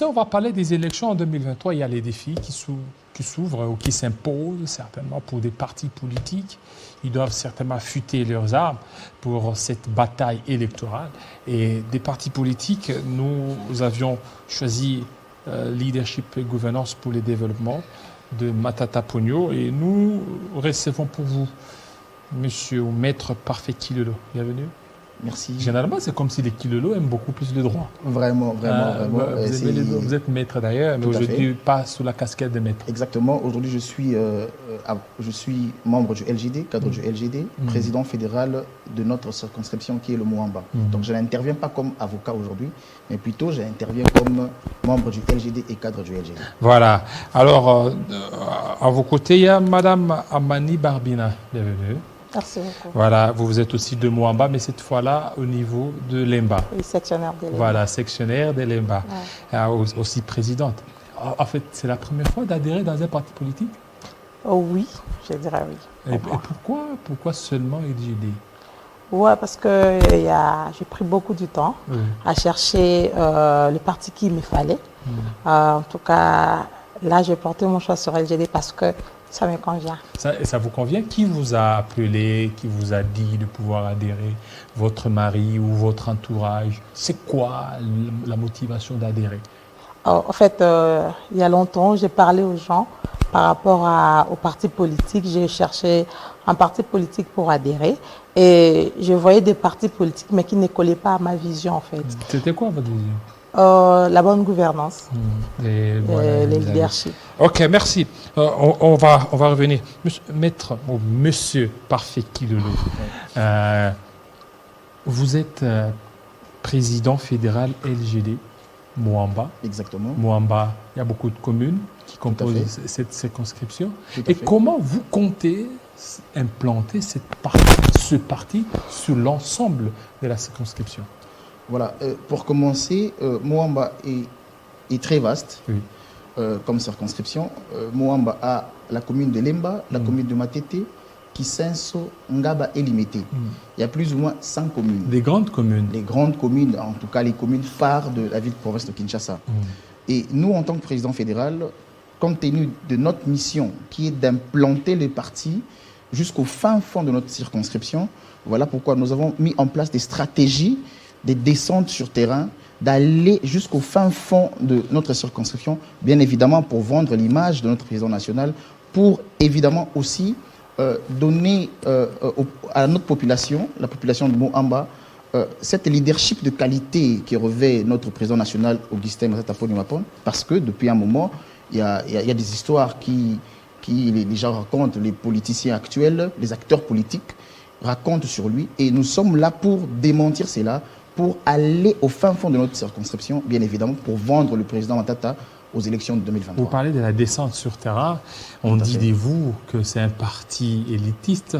On va parler des élections en 2023. Il y a les défis qui s'ouvrent ou qui s'imposent certainement pour des partis politiques. Ils doivent certainement affûter leurs armes pour cette bataille électorale. Et des partis politiques, nous avions choisi Leadership et Gouvernance pour le développement de Matata Ponyo. Et nous recevons pour vous Monsieur ou Maître Parfait Kilolo. Bienvenue. Merci. Généralement, c'est comme si les Kilolo aiment beaucoup plus le droit. Vraiment. Vous êtes maître d'ailleurs, mais aujourd'hui pas sous la casquette de maître. Exactement. Aujourd'hui, je suis membre du LGD, cadre du LGD, président fédéral de notre circonscription qui est le Moamba. Donc, je n'interviens pas comme avocat aujourd'hui, mais plutôt j'interviens comme membre du LGD et cadre du LGD. Voilà. Alors, à vos côtés, il y a Madame Amani Barbina. Bienvenue. Merci beaucoup. Voilà, vous êtes aussi de Moamba, mais cette fois-là au niveau de Lemba. Oui, sectionnaire de Lemba. Voilà, sectionnaire de Lemba. Ouais. Aussi présidente. En fait, c'est la première fois d'adhérer dans un parti politique? Oh oui, je dirais oui. Et pourquoi seulement LGD? Ouais, parce que j'ai pris beaucoup de temps à chercher le parti qu'il me fallait. En tout cas, là, j'ai porté mon choix sur LGD parce que ça me convient. Ça vous convient? Qui vous a appelé, qui vous a dit de pouvoir adhérer? Votre mari ou votre entourage? C'est quoi la motivation d'adhérer? En fait, il y a longtemps, j'ai parlé aux gens par rapport au parti politique. J'ai cherché un parti politique pour adhérer et je voyais des partis politiques mais qui ne collaient pas à ma vision en fait. C'était quoi votre vision? La bonne gouvernance, les leadership. Ok, merci. On va revenir. Monsieur Parfait Kilolo, vous êtes président fédéral LGD Moamba. Exactement. Moamba, il y a beaucoup de communes qui composent cette circonscription. Et comment vous comptez implanter ce parti sur l'ensemble de la circonscription? Voilà, pour commencer, Moamba est très vaste comme circonscription. Moamba a la commune de Lemba, la commune de Matete, Kisenso, Ngaba et Limete. Il y a plus ou moins 100 communes. Des grandes communes? Les grandes communes, en tout cas les communes phares de la ville-province de Kinshasa. Et nous, en tant que président fédéral, compte tenu de notre mission qui est d'implanter les partis jusqu'au fin fond de notre circonscription, voilà pourquoi nous avons mis en place des stratégies, des descentes sur terrain, d'aller jusqu'au fin fond de notre circonscription, bien évidemment pour vendre l'image de notre président national, pour évidemment aussi donner à notre population, la population de Moamba, cette leadership de qualité qui revêt notre président national, Augustin Matata Ponyo, parce que depuis un moment, il y a des histoires qui les gens racontent, les politiciens actuels, les acteurs politiques racontent sur lui, et nous sommes là pour démentir cela, pour aller au fin fond de notre circonscription, bien évidemment, pour vendre le président Matata aux élections de 2023. Vous parlez de la descente sur terrain. On dit de vous que c'est un parti élitiste,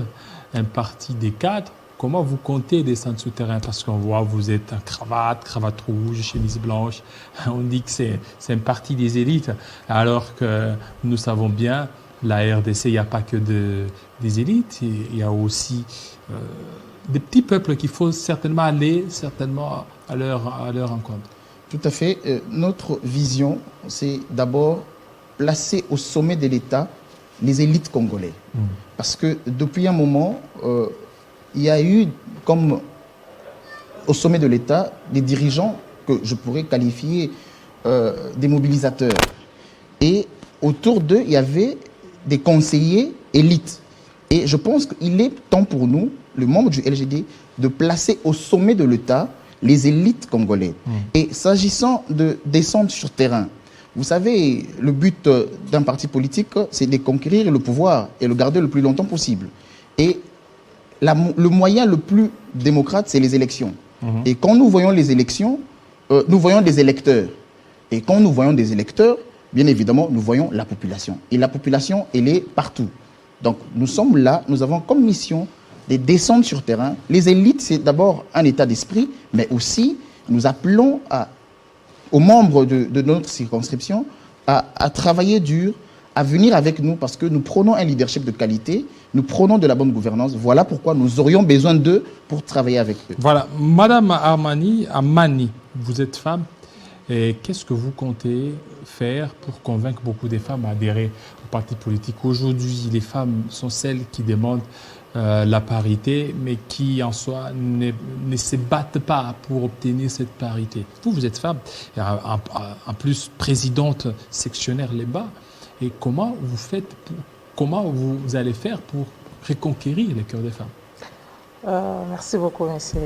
un parti des cadres. Comment vous comptez descendre sur terrain? Parce qu'on voit vous êtes en cravate rouge, chemise blanche. On dit que c'est un parti des élites, alors que nous savons bien, la RDC, il n'y a pas que des élites, il y a aussi des petits peuples qu'il faut certainement aller à leur rencontre. Tout à fait. Notre vision, c'est d'abord placer au sommet de l'État les élites congolais. Parce que depuis un moment, il y a eu, comme au sommet de l'État, des dirigeants que je pourrais qualifier des mobilisateurs. Et autour d'eux, il y avait des conseillers élites. Et je pense qu'il est temps pour nous, le membre du LGD, de placer au sommet de l'État les élites congolais. Et s'agissant de descendre sur terrain, vous savez, le but d'un parti politique, c'est de conquérir le pouvoir et le garder le plus longtemps possible. Et le moyen le plus démocrate, c'est les élections. Et quand nous voyons les élections, nous voyons des électeurs. Et quand nous voyons des électeurs, bien évidemment, nous voyons la population. Et la population, elle est partout. Donc, nous sommes là, nous avons comme mission de descendre sur terrain. Les élites, c'est d'abord un état d'esprit, mais aussi, nous appelons aux membres de notre circonscription à travailler dur, à venir avec nous, parce que nous prenons un leadership de qualité, nous prenons de la bonne gouvernance. Voilà pourquoi nous aurions besoin d'eux pour travailler avec eux. Voilà. Madame Amani, vous êtes femme. Et qu'est-ce que vous comptez faire pour convaincre beaucoup de femmes à adhérer au parti politique? Aujourd'hui, les femmes sont celles qui demandent la parité, mais qui en soi ne se battent pas pour obtenir cette parité. Vous êtes femme, en plus présidente sectionnaire Lemba. Et comment vous faites, comment vous allez faire pour reconquérir les cœurs des femmes? Merci beaucoup, monsieur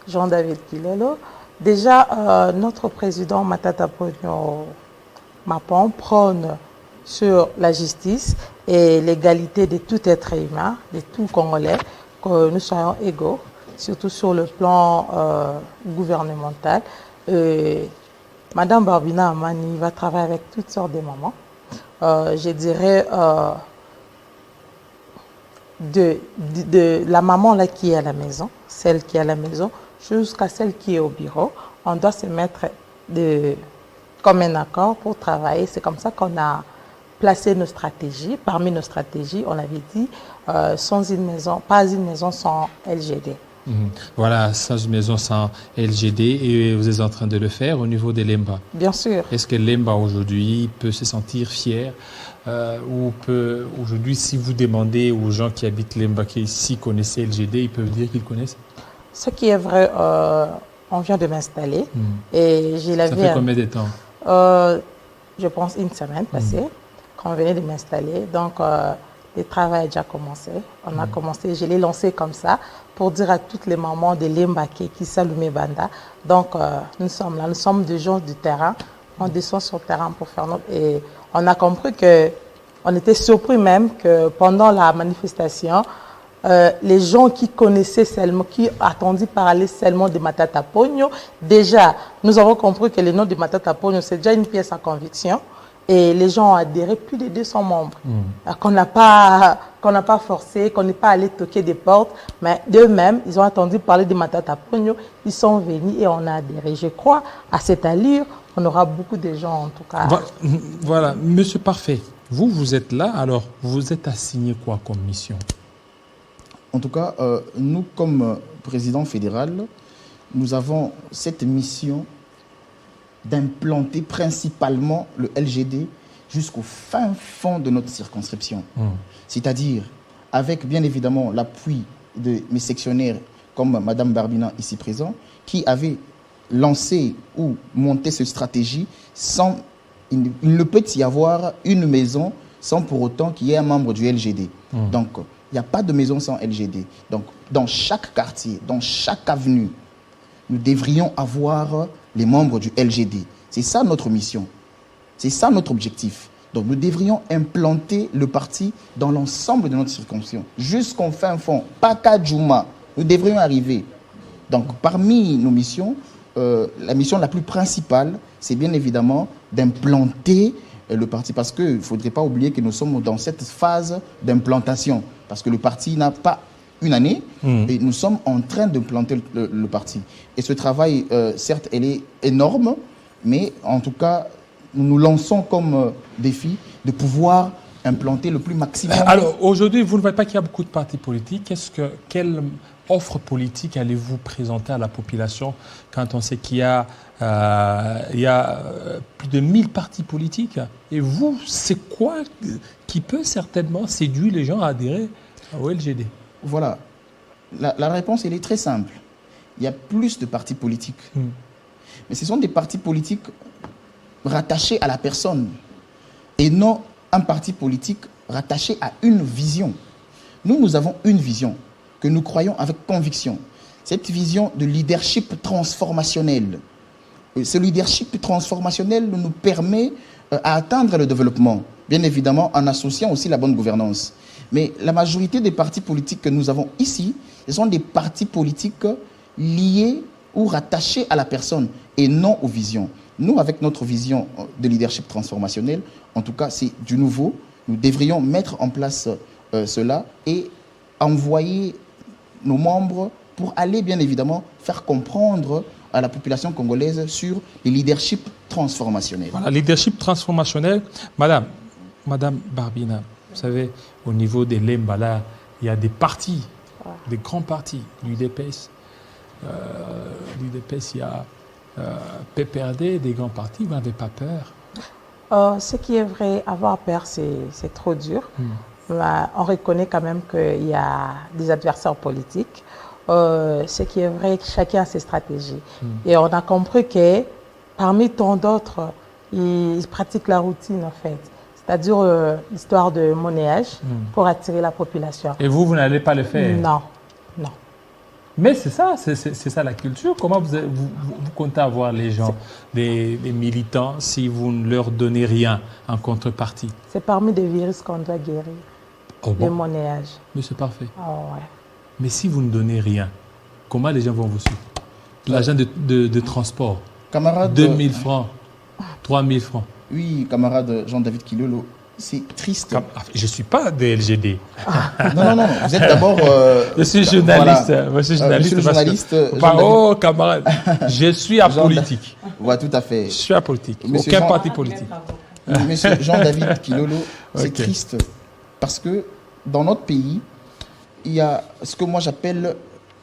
Jean-David Pilelo. Déjà, notre président Matata Ponyo Mapon prône sur la justice et l'égalité de tout être humain, de tout Congolais, que nous soyons égaux, surtout sur le plan gouvernemental. Madame Barbina Amani va travailler avec toutes sortes de mamans. Je dirais de la maman là qui est à la maison, celle qui est à la maison, jusqu'à celle qui est au bureau. On doit se mettre comme un accord pour travailler. C'est comme ça qu'on a placé nos stratégies. Parmi nos stratégies, on avait dit sans une maison, pas une maison sans LGD. Voilà, sans une maison sans LGD, et vous êtes en train de le faire au niveau des Lemba. Bien sûr. Est-ce que Lemba aujourd'hui peut se sentir fier ou peut aujourd'hui, si vous demandez aux gens qui habitent Lemba, qui ici connaissaient LGD, ils peuvent dire qu'ils connaissent? Ce qui est vrai, on vient de m'installer et j'ai la vie. Ça fait combien de temps? Je pense une semaine passée quand on venait de m'installer. Donc, le travail a déjà commencé. On a commencé, je l'ai lancé comme ça pour dire à toutes les mamans de Lembake qui saluent Banda. Donc, nous sommes là, nous sommes des gens du terrain. On descend sur le terrain pour faire notre... Et on a compris que, on était surpris même que pendant la manifestation, les gens qui connaissaient seulement, qui attendaient parler seulement de Matata Ponyo, déjà, nous avons compris que le nom de Matata Ponyo, c'est déjà une pièce à conviction. Et les gens ont adhéré, plus de 200 membres. Qu'on n'a pas forcé, qu'on n'est pas allé toquer des portes, mais d'eux-mêmes, ils ont attendu parler de Matata Ponyo, ils sont venus et on a adhéré. Je crois, à cette allure, on aura beaucoup de gens en tout cas. Voilà, Monsieur Parfait, vous êtes là, alors vous êtes assigné quoi comme mission? En tout cas, nous, comme président fédéral, nous avons cette mission d'implanter principalement le LGD jusqu'au fin fond de notre circonscription. C'est-à-dire, avec bien évidemment l'appui de mes sectionnaires comme Mme Barbina ici présent, qui avait lancé ou monté cette stratégie sans... Il ne peut y avoir une maison sans pour autant qu'il y ait un membre du LGD. Donc, il n'y a pas de maison sans LGD. Donc, dans chaque quartier, dans chaque avenue, nous devrions avoir les membres du LGD. C'est ça notre mission. C'est ça notre objectif. Donc nous devrions implanter le parti dans l'ensemble de notre circonscription, jusqu'au fin fond, pas qu'à Djouma. Nous devrions arriver. Donc parmi nos missions, la mission la plus principale, c'est bien évidemment d'implanter le parti. Parce qu'il ne faudrait pas oublier que nous sommes dans cette phase d'implantation. Parce que le parti n'a pas une année, et nous sommes en train de planter le parti. Et ce travail, certes, elle est énorme, mais en tout cas, nous nous lançons comme défi de pouvoir implanter le plus maximum. Alors, aujourd'hui, vous ne voyez pas qu'il y a beaucoup de partis politiques. Quelle offre politique allez-vous présenter à la population quand on sait qu'il y a, plus de 1000 partis politiques? Et vous, c'est quoi qui peut certainement séduire les gens à adhérer au LGD? Voilà. La réponse, elle est très simple. Il y a plus de partis politiques. Mais ce sont des partis politiques rattachés à la personne et non un parti politique rattaché à une vision. Nous avons une vision que nous croyons avec conviction. Cette vision de leadership transformationnel. Ce leadership transformationnel nous permet à atteindre le développement, bien évidemment en associant aussi la bonne gouvernance. Mais la majorité des partis politiques que nous avons ici, ce sont des partis politiques liés ou rattachés à la personne et non aux visions. Nous, avec notre vision de leadership transformationnel, en tout cas, c'est du nouveau. Nous devrions mettre en place cela et envoyer nos membres pour aller, bien évidemment, faire comprendre à la population congolaise sur le leadership transformationnel. Voilà, leadership transformationnel. Madame Barbina, vous savez, au niveau des Lemba, là, il y a des partis, des grands partis, l'UDPS. L'UDPS, il y a PPRD, des grands partis, vous n'avez pas peur? Ce qui est vrai, avoir peur, c'est trop dur. On reconnaît quand même qu'il y a des adversaires politiques. Ce qui est vrai, chacun a ses stratégies. Et on a compris que parmi tant d'autres, ils pratiquent la routine en fait. C'est-à-dire l'histoire de monnayage pour attirer la population. Et vous n'allez pas le faire? Non, non. Mais c'est ça la culture. Comment vous comptez avoir les gens, des militants, si vous ne leur donnez rien en contrepartie? C'est parmi des virus qu'on doit guérir, le monnayage. Mais c'est parfait. Oh, ouais. Mais si vous ne donnez rien, comment les gens vont vous suivre? L'agent de transport, Camarade, 2000 francs, 3000 francs. Oui, camarade Jean-David Kilolo, c'est triste. Je ne suis pas des LGD. Non, vous êtes d'abord... je suis journaliste. Voilà. Je suis journaliste. Monsieur le journaliste... Oh, camarade, je suis apolitique. Oui, tout à fait. Je suis apolitique. Aucun parti politique. Monsieur Jean-David Kilolo, c'est triste parce que dans notre pays, il y a ce que moi j'appelle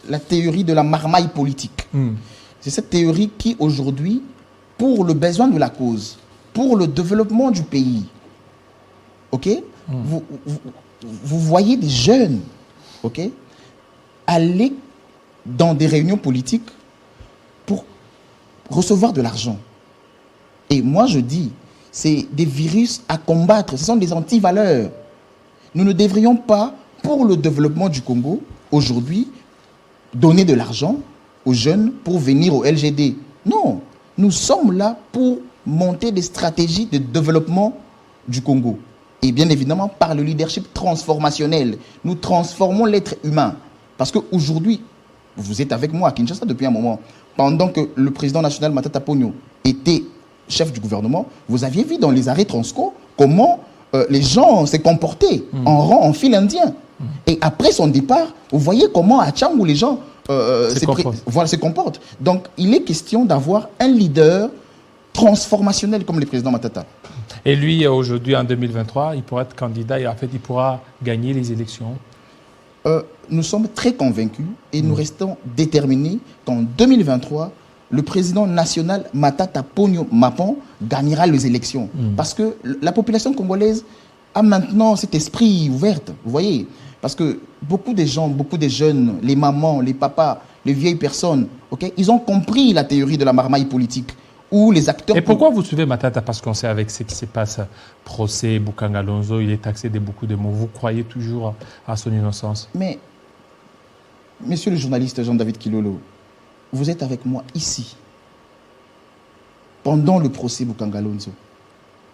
la théorie de la marmaille politique. C'est cette théorie qui aujourd'hui, pour le besoin de la cause, pour le développement du pays, vous voyez des jeunes aller dans des réunions politiques pour recevoir de l'argent. Et moi je dis, c'est des virus à combattre, ce sont des antivaleurs. Nous ne devrions pas, pour le développement du Congo, aujourd'hui, donner de l'argent aux jeunes pour venir au LGD. Non, nous sommes là pour monter des stratégies de développement du Congo. Et bien évidemment, par le leadership transformationnel, nous transformons l'être humain. Parce qu'aujourd'hui, vous êtes avec moi à Kinshasa depuis un moment, pendant que le président national Matata Ponyo était chef du gouvernement, vous aviez vu dans les arrêts Transco comment les gens s'est comportés en rang, en file indien. Et après son départ, vous voyez comment à Tchangou les gens se comportent. Donc, il est question d'avoir un leader transformationnel comme le président Matata. Et lui, aujourd'hui, en 2023, il pourra être candidat et en fait, il pourra gagner les élections. Nous sommes très convaincus et nous restons déterminés qu'en 2023, le président national Matata Ponyo Mapon gagnera les élections. Parce que la population congolaise a maintenant cet esprit ouvert, vous voyez. Parce que beaucoup de gens, beaucoup de jeunes, les mamans, les papas, les vieilles personnes, ils ont compris la théorie de la marmaille politique. Où les acteurs... Et pourquoi vous suivez Matata? Parce qu'on sait avec ce qui se passe, procès, Bukanga Lonzo, il est taxé de beaucoup de mots. Vous croyez toujours à son innocence? Mais, monsieur le journaliste Jean-David Kilolo, vous êtes avec moi ici, pendant le procès Bukanga Lonzo.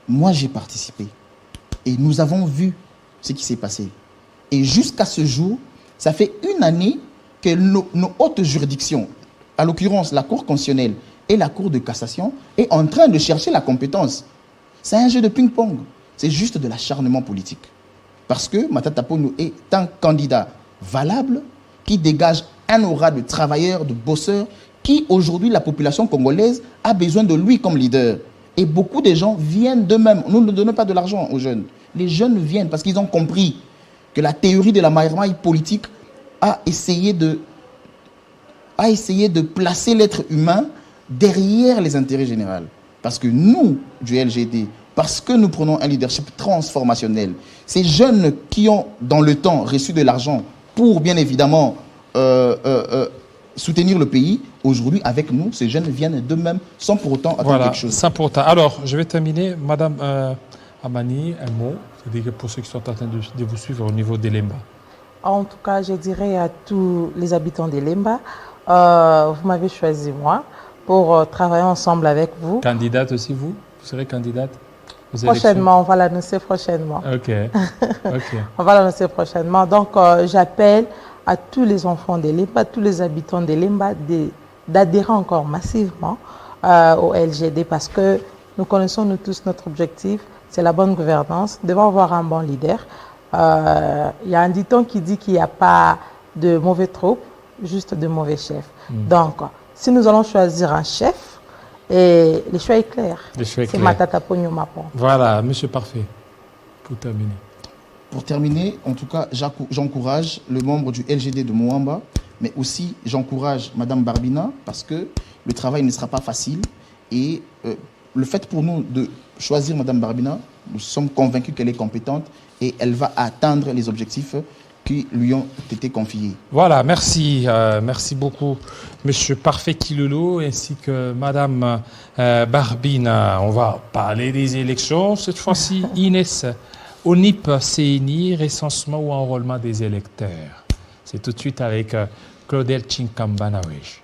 Moi, j'ai participé. Et nous avons vu ce qui s'est passé. Et jusqu'à ce jour, ça fait une année que nos hautes juridictions, à l'occurrence la Cour constitutionnelle et la Cour de cassation, est en train de chercher la compétence. C'est un jeu de ping-pong. C'est juste de l'acharnement politique. Parce que Matata Ponyo est un candidat valable qui dégage un aura de travailleurs, de bosseurs, qui aujourd'hui, la population congolaise a besoin de lui comme leader. Et beaucoup de gens viennent d'eux-mêmes. Nous ne donnons pas de l'argent aux jeunes. Les jeunes viennent parce qu'ils ont compris que la théorie de la marmaille politique a essayé de placer l'être humain derrière les intérêts généraux. Parce que nous, du LGD, parce que nous prenons un leadership transformationnel, ces jeunes qui ont, dans le temps, reçu de l'argent pour, bien évidemment, soutenir le pays, aujourd'hui, avec nous, ces jeunes viennent d'eux-mêmes sans pour autant attendre quelque chose. Sans pour autant. Alors, je vais terminer. Madame Amani, un mot, c'est-à-dire pour ceux qui sont en train de vous suivre au niveau d'Elemba. En tout cas, je dirais à tous les habitants d'Elemba, vous m'avez choisi, moi, pour travailler ensemble avec vous. Candidate aussi, vous? Vous serez candidate aux prochainement, élections? On va l'annoncer prochainement. OK. On va l'annoncer prochainement. Donc, j'appelle à tous les enfants d'Elemba, tous les habitants d'Elemba, d'adhérer encore massivement au LGD parce que nous connaissons nous tous notre objectif, c'est la bonne gouvernance. Nous devons avoir un bon leader. Il y a un dicton qui dit qu'il n'y a pas de mauvais troupes, juste de mauvais chefs. Donc, si nous allons choisir un chef, et le choix est clair. C'est Matata Ponyo Mapon. Voilà, monsieur parfait. Pour terminer. Pour terminer, en tout cas, j'encourage le membre du LGD de Moamba, mais aussi j'encourage Madame Barbina parce que le travail ne sera pas facile. Et le fait pour nous de choisir Mme Barbina, nous sommes convaincus qu'elle est compétente et elle va atteindre les objectifs qui lui ont été confiés. Voilà, merci. Merci beaucoup, M. Parfait Kilolo, ainsi que Mme Barbina. On va parler des élections. Cette fois-ci, Inès, ONIP, CNI, recensement ou enrôlement des électeurs. C'est tout de suite avec Claudel Chinkamba Nawej.